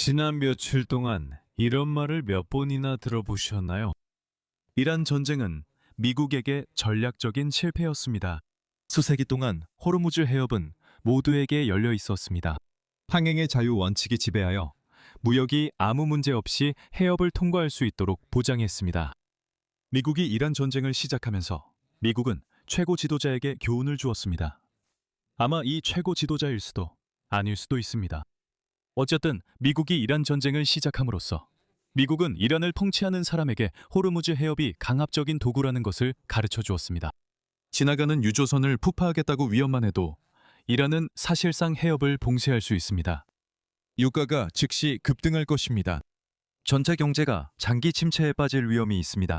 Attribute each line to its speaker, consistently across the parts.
Speaker 1: 지난 며칠 동안 이런 말을 몇 번이나 들어보셨나요? 이란 전쟁은 미국에게 전략적인 실패였습니다. 수세기 동안 호르무즈 해협은 모두에게 열려 있었습니다. 항행의 자유 원칙이 지배하여 무역이 아무 문제 없이 해협을 통과할 수 있도록 보장했습니다. 미국이 이란 전쟁을 시작하면서 미국은 최고 지도자에게 교훈을 주었습니다. 아마 이 최고 지도자일 수도 아닐 수도 있습니다. 어쨌든 미국이 이란 전쟁을 시작함으로써 미국은 이란을 통치하는 사람에게 호르무즈 해협이 강압적인 도구라는 것을 가르쳐 주었습니다. 지나가는 유조선을 폭파하겠다고 위협만 해도 이란은 사실상 해협을 봉쇄할 수 있습니다. 유가가 즉시 급등할 것입니다. 전체 경제가 장기 침체에 빠질 위험이 있습니다.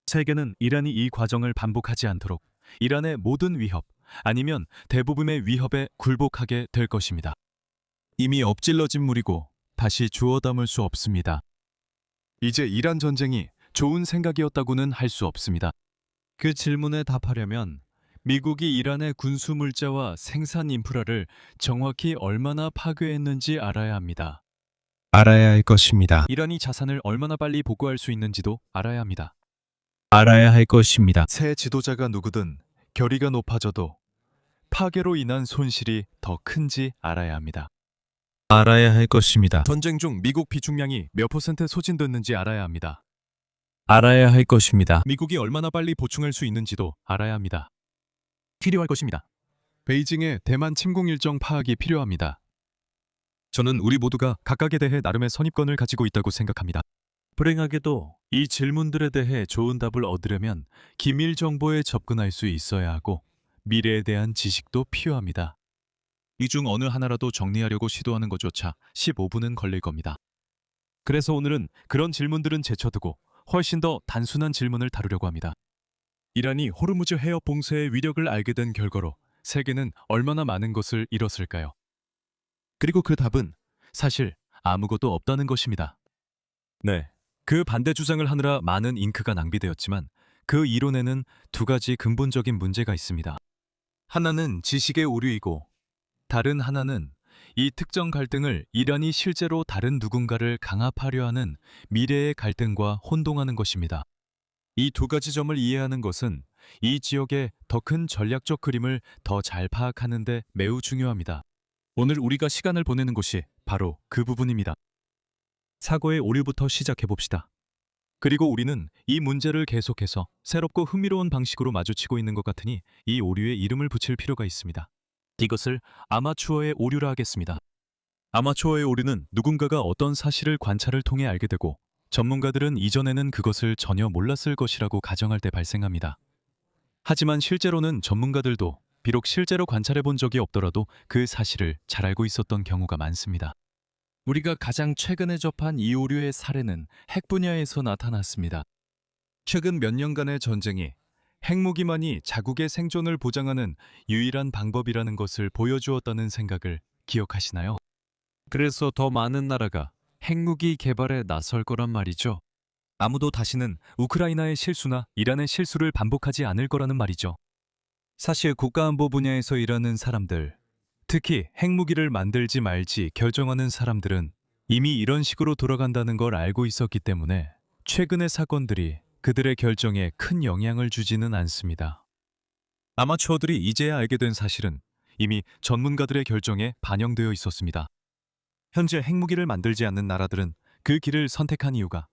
Speaker 1: 세계는 이란이 이 과정을 반복하지 않도록 이란의 모든 위협 아니면 대부분의 위협에 굴복하게 될 것입니다. 이미 엎질러진 물이고 다시 주워 담을 수 없습니다. 이제 이란 전쟁이 좋은 생각이었다고는 할 수 없습니다. 그 질문에 답하려면 미국이 이란의 군수 물자와 생산 인프라를 정확히 얼마나 파괴했는지 알아야 합니다.
Speaker 2: 알아야 할 것입니다.
Speaker 1: 이란이 자산을 얼마나 빨리 복구할 수 있는지도 알아야 합니다.
Speaker 2: 알아야 할 것입니다.
Speaker 1: 새 지도자가 누구든 결의가 높아져도 파괴로 인한 손실이 더 큰지 알아야 합니다.
Speaker 2: 알아야 할 것입니다.
Speaker 1: 전쟁 중 미국 비축량이 몇 % 소진됐는지 알아야 합니다.
Speaker 2: 알아야 할 것입니다.
Speaker 1: 미국이 얼마나 빨리 보충할 수 있는지도 알아야 합니다. 필요할 것입니다. 베이징의 대만 침공 일정 파악이 필요합니다. 저는 우리 모두가 각각에 대해 나름의 선입견을 가지고 있다고 생각합니다. 불행하게도 이 질문들에 대해 좋은 답을 얻으려면 기밀 정보에 접근할 수 있어야 하고 미래에 대한 지식도 필요합니다. 이 중 어느 하나라도 정리하려고 시도하는 것조차 15분은 걸릴 겁니다. 그래서 오늘은 그런 질문들은 제쳐두고 훨씬 더 단순한 질문을 다루려고 합니다. 이란이 호르무즈 해협 봉쇄의 위력을 알게 된 결과로 세계는 얼마나 많은 것을 잃었을까요? 그리고 그 답은 사실 아무것도 없다는 것입니다. 네, 그 반대 주장을 하느라 많은 잉크가 낭비되었지만 그 이론에는 두 가지 근본적인 문제가 있습니다. 하나는 지식의 오류이고 다른 하나는 이 특정 갈등을 이란이 실제로 다른 누군가를 강압하려 하는 미래의 갈등과 혼동하는 것입니다. 이 두 가지 점을 이해하는 것은 이 지역의 더 큰 전략적 그림을 더 잘 파악하는 데 매우 중요합니다. 오늘 우리가 시간을 보내는 곳이 바로 그 부분입니다. 사고의 오류부터 시작해 봅시다. 그리고 우리는 이 문제를 계속해서 새롭고 흥미로운 방식으로 마주치고 있는 것 같으니 이 오류에 이름을 붙일 필요가 있습니다. 이것을 아마추어의 오류라 하겠습니다. 아마추어의 오류는 누군가가 어떤 사실을 관찰을 통해 알게 되고 전문가들은 이전에는 그것을 전혀 몰랐을 것이라고 가정할 때 발생합니다. 하지만 실제로는 전문가들도 비록 실제로 관찰해 본 적이 없더라도 그 사실을 잘 알고 있었던 경우가 많습니다. 우리가 가장 최근에 접한 이 오류의 사례는 핵 분야에서 나타났습니다. 최근 몇 년간의 전쟁이 핵무기만이 자국의 생존을 보장하는 유일한 방법이라는 것을 보여주었다는 생각을 기억하시나요? 그래서 더 많은 나라가 핵무기 개발에 나설 거란 말이죠. 아무도 다시는 우크라이나의 실수나 이란의 실수를 반복하지 않을 거라는 말이죠. 사실 국가안보 분야에서 일하는 사람들, 특히 핵무기를 만들지 말지 결정하는 사람들은 이미 이런 식으로 돌아간다는 걸 알고 있었기 때문에 최근의 사건들이 그들의 결정에 큰 영향을 주지는 않습니다. 아마추어들이 이제야 알게 된 사실은 이미 전문가들의 결정에 반영되어 있었습니다. 현재 핵무기를 만들지 않는 나라들은 그 길을 선택한 이유가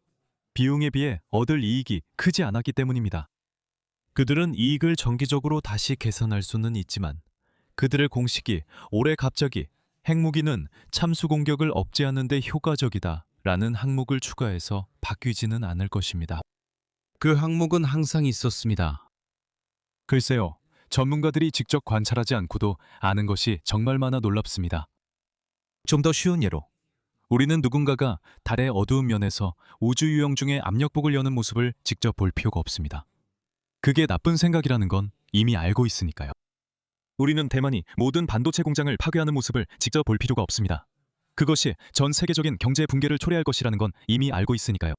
Speaker 1: 비용에 비해 얻을 이익이 크지 않았기 때문입니다. 그들은 이익을 정기적으로 다시 계산할 수는 있지만 그들의 공식이 올해 갑자기 핵무기는 참수 공격을 억제하는 데 효과적이다 라는 항목을 추가해서 바뀌지는 않을 것입니다. 그 항목은 항상 있었습니다. 글쎄요, 전문가들이 직접 관찰하지 않고도 아는 것이 정말 많아 놀랍습니다. 좀 더 쉬운 예로, 우리는 누군가가 달의 어두운 면에서 우주 유영 중에 압력복을 여는 모습을 직접 볼 필요가 없습니다. 그게 나쁜 생각이라는 건 이미 알고 있으니까요. 우리는 대만이 모든 반도체 공장을 파괴하는 모습을 직접 볼 필요가 없습니다. 그것이 전 세계적인 경제 붕괴를 초래할 것이라는 건 이미 알고 있으니까요.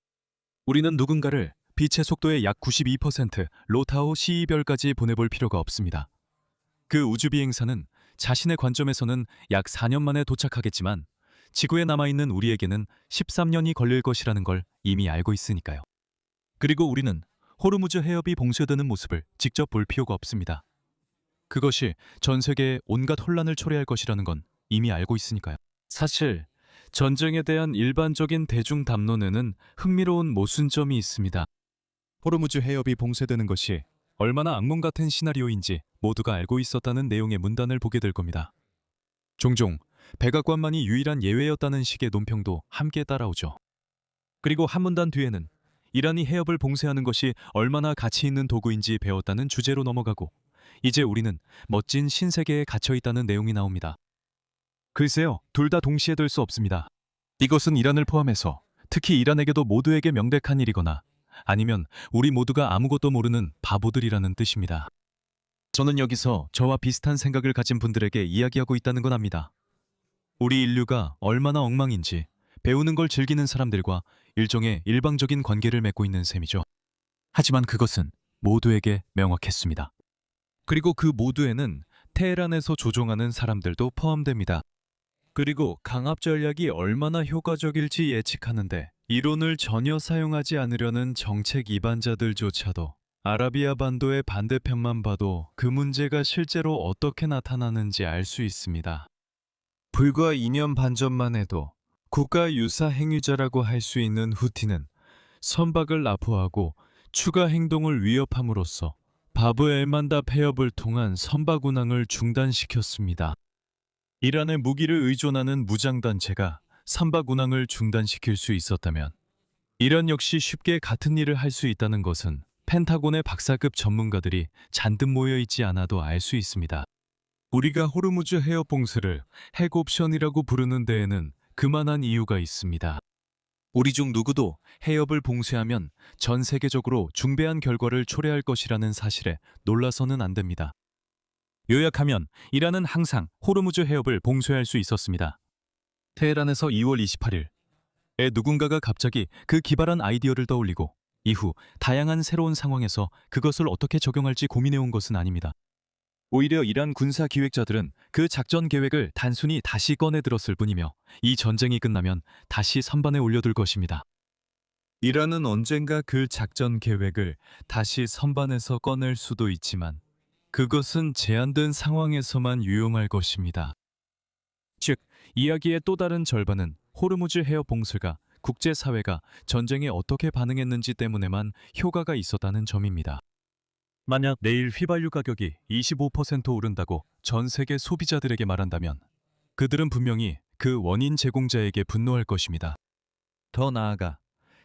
Speaker 1: 우리는 누군가를 빛의 속도의 약 92% 로타오 C별까지 보내볼 필요가 없습니다. 그 우주 비행사는 자신의 관점에서는 약 4년 만에 도착하겠지만 지구에 남아있는 우리에게는 13년이 걸릴 것이라는 걸 이미 알고 있으니까요. 그리고 우리는 호르무즈 해협이 봉쇄되는 모습을 직접 볼 필요가 없습니다. 그것이 전 세계에 온갖 혼란을 초래할 것이라는 건 이미 알고 있으니까요. 사실 전쟁에 대한 일반적인 대중 담론에는 흥미로운 모순점이 있습니다. 호르무즈 해협이 봉쇄되는 것이 얼마나 악몽 같은 시나리오인지 모두가 알고 있었다는 내용의 문단을 보게 될 겁니다. 종종 백악관만이 유일한 예외였다는 식의 논평도 함께 따라오죠. 그리고 한 문단 뒤에는 이란이 해협을 봉쇄하는 것이 얼마나 가치 있는 도구인지 배웠다는 주제로 넘어가고 이제 우리는 멋진 신세계에 갇혀 있다는 내용이 나옵니다. 글쎄요, 둘 다 동시에 될 수 없습니다. 이것은 이란을 포함해서 특히 이란에게도 모두에게 명백한 일이거나 아니면 우리 모두가 아무것도 모르는 바보들이라는 뜻입니다. 저는 여기서 저와 비슷한 생각을 가진 분들에게 이야기하고 있다는 건 압니다. 우리 인류가 얼마나 엉망인지 배우는 걸 즐기는 사람들과 일종의 일방적인 관계를 맺고 있는 셈이죠. 하지만 그것은 모두에게 명확했습니다. 그리고 그 모두에는 테헤란에서 조종하는 사람들도 포함됩니다. 그리고 강압 전략이 얼마나 효과적일지 예측하는데 이론을 전혀 사용하지 않으려는 정책 이반자들조차도 아라비아 반도의 반대편만 봐도 그 문제가 실제로 어떻게 나타나는지 알 수 있습니다. 불과 2년 반 전만 해도 국가 유사 행위자라고 할 수 있는 후티는 선박을 납포하고 추가 행동을 위협함으로써 바브 엘만답 해협을 통한 선박 운항을 중단시켰습니다. 이란의 무기를 의존하는 무장단체가 선박 운항을 중단시킬 수 있었다면 이란 역시 쉽게 같은 일을 할 수 있다는 것은 펜타곤의 박사급 전문가들이 잔뜩 모여있지 않아도 알 수 있습니다. 우리가 호르무즈 해협 봉쇄를 핵 옵션이라고 부르는 데에는 그만한 이유가 있습니다. 우리 중 누구도 해협을 봉쇄하면 전 세계적으로 중대한 결과를 초래할 것이라는 사실에 놀라서는 안 됩니다. 요약하면 이란은 항상 호르무즈 해협을 봉쇄할 수 있었습니다. 테헤란에서 2월 28일에 누군가가 갑자기 그 기발한 아이디어를 떠올리고 이후 다양한 새로운 상황에서 그것을 어떻게 적용할지 고민해온 것은 아닙니다. 오히려 이란 군사 기획자들은 그 작전 계획을 단순히 다시 꺼내들었을 뿐이며 이 전쟁이 끝나면 다시 선반에 올려둘 것입니다. 이란은 언젠가 그 작전 계획을 다시 선반에서 꺼낼 수도 있지만 그것은 제한된 상황에서만 유용할 것입니다. 즉, 이야기의 또 다른 절반은 호르무즈 해협 봉쇄가 국제사회가 전쟁에 어떻게 반응했는지 때문에만 효과가 있었다는 점입니다. 만약 내일 휘발유 가격이 25% 오른다고 전 세계 소비자들에게 말한다면 그들은 분명히 그 원인 제공자에게 분노할 것입니다. 더 나아가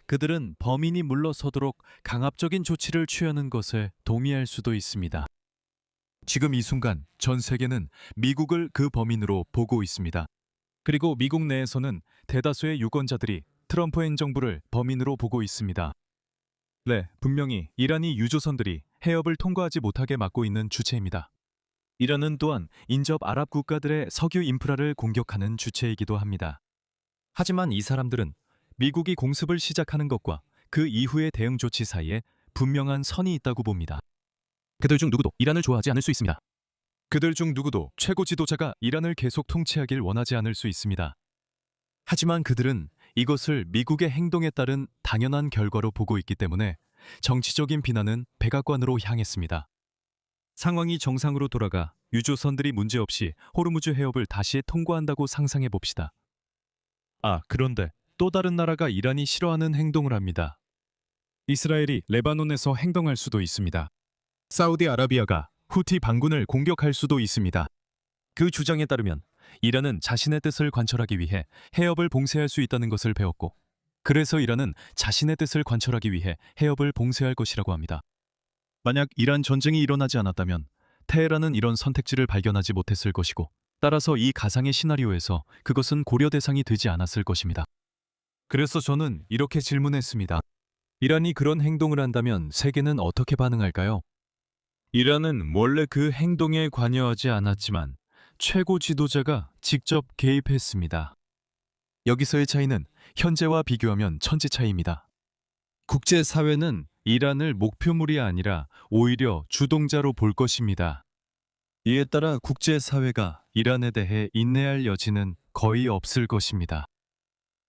Speaker 1: 그들은 범인이 물러서도록 강압적인 조치를 취하는 것에 동의할 수도 있습니다. 지금 이 순간 전 세계는 미국을 그 범인으로 보고 있습니다. 그리고 미국 내에서는 대다수의 유권자들이 트럼프 행정부를 범인으로 보고 있습니다. 네, 분명히 이란이 유조선들이 해협을 통과하지 못하게 막고 있는 주체입니다. 이란은 또한 인접 아랍 국가들의 석유 인프라를 공격하는 주체이기도 합니다. 하지만 이 사람들은 미국이 공습을 시작하는 것과 그 이후의 대응 조치 사이에 분명한 선이 있다고 봅니다. 그들 중 누구도 이란을 좋아하지 않을 수 있습니다. 그들 중 누구도 최고 지도자가 이란을 계속 통치하길 원하지 않을 수 있습니다. 하지만 그들은 이것을 미국의 행동에 따른 당연한 결과로 보고 있기 때문에 정치적인 비난은 백악관으로 향했습니다. 상황이 정상으로 돌아가 유조선들이 문제없이 호르무즈 해협을 다시 통과한다고 상상해 봅시다. 그런데 또 다른 나라가 이란이 싫어하는 행동을 합니다. 이스라엘이 레바논에서 행동할 수도 있습니다. 사우디아라비아가 후티 반군을 공격할 수도 있습니다. 그 주장에 따르면 이란은 자신의 뜻을 관철하기 위해 해협을 봉쇄할 수 있다는 것을 배웠고 그래서 이란은 자신의 뜻을 관철하기 위해 해협을 봉쇄할 것이라고 합니다. 만약 이란 전쟁이 일어나지 않았다면 테헤란은 이런 선택지를 발견하지 못했을 것이고 따라서 이 가상의 시나리오에서 그것은 고려 대상이 되지 않았을 것입니다. 그래서 저는 이렇게 질문했습니다. 이란이 그런 행동을 한다면 세계는 어떻게 반응할까요? 이란은 원래 그 행동에 관여하지 않았지만 최고 지도자가 직접 개입했습니다. 여기서의 차이는 현재와 비교하면 천지 차이입니다. 국제사회는 이란을 목표물이 아니라 오히려 주동자로 볼 것입니다. 이에 따라 국제사회가 이란에 대해 인내할 여지는 거의 없을 것입니다.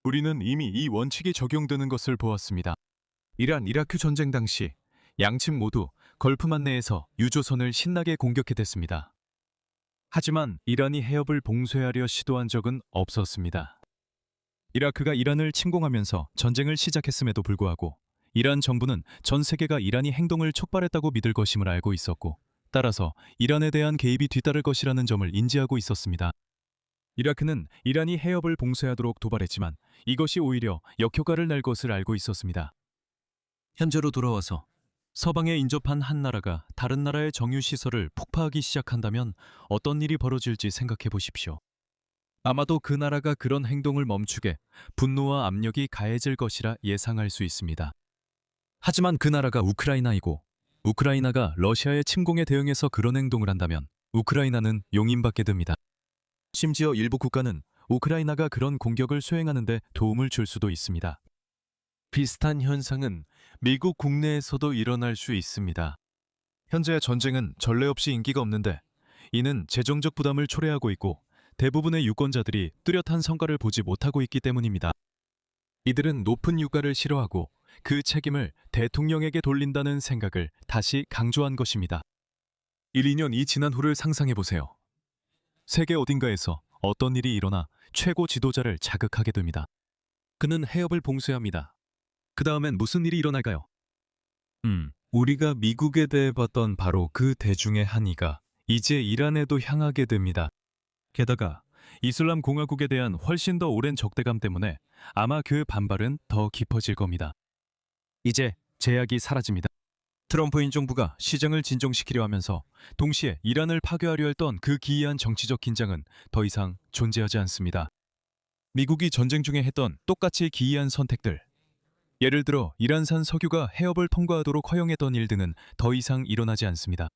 Speaker 1: 우리는 이미 이 원칙이 적용되는 것을 보았습니다. 이란 이라크 전쟁 당시 양측 모두 걸프만 내에서 유조선을 신나게 공격해댔습니다. 하지만 이란이 해협을 봉쇄하려 시도한 적은 없었습니다. 이라크가 이란을 침공하면서 전쟁을 시작했음에도 불구하고 이란 정부는 전 세계가 이란이 행동을 촉발했다고 믿을 것임을 알고 있었고, 따라서 이란에 대한 개입이 뒤따를 것이라는 점을 인지하고 있었습니다. 이라크는 이란이 해협을 봉쇄하도록 도발했지만 이것이 오히려 역효과를 낼 것을 알고 있었습니다. 현재로 돌아와서 서방에 인접한 한 나라가 다른 나라의 정유시설을 폭파하기 시작한다면 어떤 일이 벌어질지 생각해 보십시오. 아마도 그 나라가 그런 행동을 멈추게 분노와 압력이 가해질 것이라 예상할 수 있습니다. 하지만 그 나라가 우크라이나이고, 우크라이나가 러시아의 침공에 대응해서 그런 행동을 한다면 우크라이나는 용인받게 됩니다. 심지어 일부 국가는 우크라이나가 그런 공격을 수행하는데 도움을 줄 수도 있습니다. 비슷한 현상은 미국 국내에서도 일어날 수 있습니다. 현재 전쟁은 전례 없이 인기가 없는데, 이는 재정적 부담을 초래하고 있고 대부분의 유권자들이 뚜렷한 성과를 보지 못하고 있기 때문입니다. 이들은 높은 유가를 싫어하고 그 책임을 대통령에게 돌린다는 생각을 다시 강조한 것입니다. 1, 2년이 지난 후를 상상해 보세요. 세계 어딘가에서 어떤 일이 일어나 최고 지도자를 자극하게 됩니다. 그는 해협을 봉쇄합니다. 그 다음엔 무슨 일이 일어날까요? 우리가 미국에 대해 봤던 바로 그 대중의 한이가 이제 이란에도 향하게 됩니다. 게다가 이슬람 공화국에 대한 훨씬 더 오랜 적대감 때문에 아마 그 반발은 더 깊어질 겁니다. 이제 제약이 사라집니다. 트럼프 인정부가 시장을 진정시키려 하면서 동시에 이란을 파괴하려 했던 그 기이한 정치적 긴장은 더 이상 존재하지 않습니다. 미국이 전쟁 중에 했던 똑같이 기이한 선택들, 예를 들어 이란산 석유가 해협을 통과하도록 허용했던 일 등은 더 이상 일어나지 않습니다.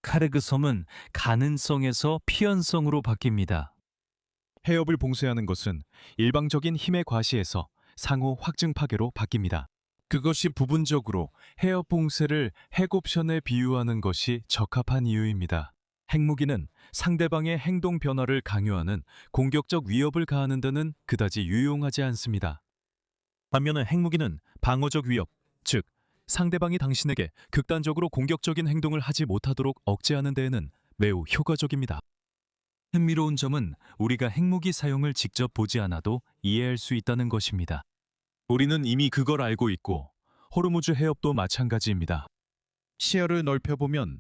Speaker 1: 카르그 섬은 가능성에서 필연성으로 바뀝니다. 해협을 봉쇄하는 것은 일방적인 힘의 과시에서 상호 확증 파괴로 바뀝니다. 그것이 부분적으로 해협 봉쇄를 핵옵션에 비유하는 것이 적합한 이유입니다. 핵무기는 상대방의 행동 변화를 강요하는 공격적 위협을 가하는 데는 그다지 유용하지 않습니다. 반면에 핵무기는 방어적 위협, 즉 상대방이 당신에게 극단적으로 공격적인 행동을 하지 못하도록 억제하는 데에는 매우 효과적입니다. 흥미로운 점은 우리가 핵무기 사용을 직접 보지 않아도 이해할 수 있다는 것입니다. 우리는 이미 그걸 알고 있고 호르무즈 해협도 마찬가지입니다. 시야를 넓혀보면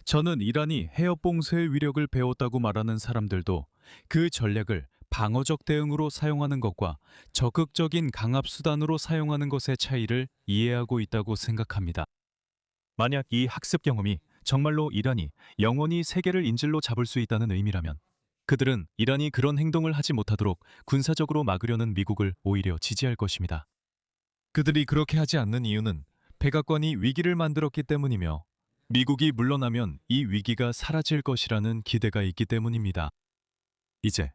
Speaker 1: 저는 이란이 해협 봉쇄의 위력을 배웠다고 말하는 사람들도 그 전략을 방어적 대응으로 사용하는 것과 적극적인 강압수단으로 사용하는 것의 차이를 이해하고 있다고 생각합니다. 만약 이 학습 경험이 정말로 이란이 영원히 세계를 인질로 잡을 수 있다는 의미라면 그들은 이란이 그런 행동을 하지 못하도록 군사적으로 막으려는 미국을 오히려 지지할 것입니다. 그들이 그렇게 하지 않는 이유는 백악관이 위기를 만들었기 때문이며 미국이 물러나면 이 위기가 사라질 것이라는 기대가 있기 때문입니다. 이제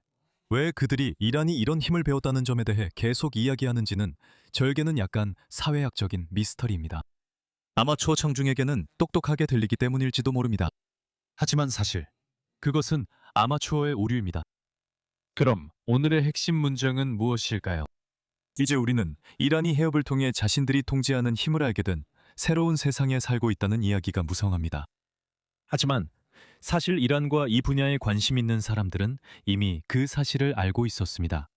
Speaker 1: 왜 그들이 이란이 이런 힘을 배웠다는 점에 대해 계속 이야기하는지는 저에게는 약간 사회학적인 미스터리입니다. 아마추어 청중에게는 똑똑하게 들리기 때문일지도 모릅니다. 하지만 사실 그것은 아마추어의 오류입니다. 그럼 오늘의 핵심 문장은 무엇일까요? 이제 우리는 이란이 해협을 통해 자신들이 통제하는 힘을 알게 된 새로운 세상에 살고 있다는 이야기가 무성합니다. 하지만 사실 이란과 이 분야에 관심 있는 사람들은 이미 그 사실을 알고 있었습니다.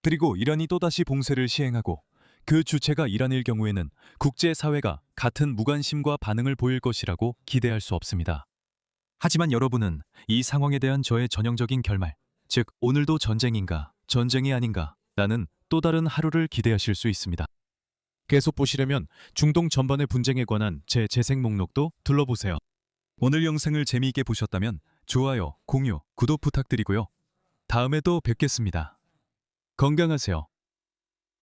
Speaker 1: 그리고 이란이 또다시 봉쇄를 시행하고 그 주체가 이란일 경우에는 국제사회가 같은 무관심과 반응을 보일 것이라고 기대할 수 없습니다. 하지만 여러분은 이 상황에 대한 저의 전형적인 결말, 즉 오늘도 전쟁인가, 전쟁이 아닌가 라는 또 다른 하루를 기대하실 수 있습니다. 계속 보시려면 중동 전반의 분쟁에 관한 제 재생 목록도 둘러보세요. 오늘 영상을 재미있게 보셨다면 좋아요, 공유, 구독 부탁드리고요. 다음에 또 뵙겠습니다. 건강하세요.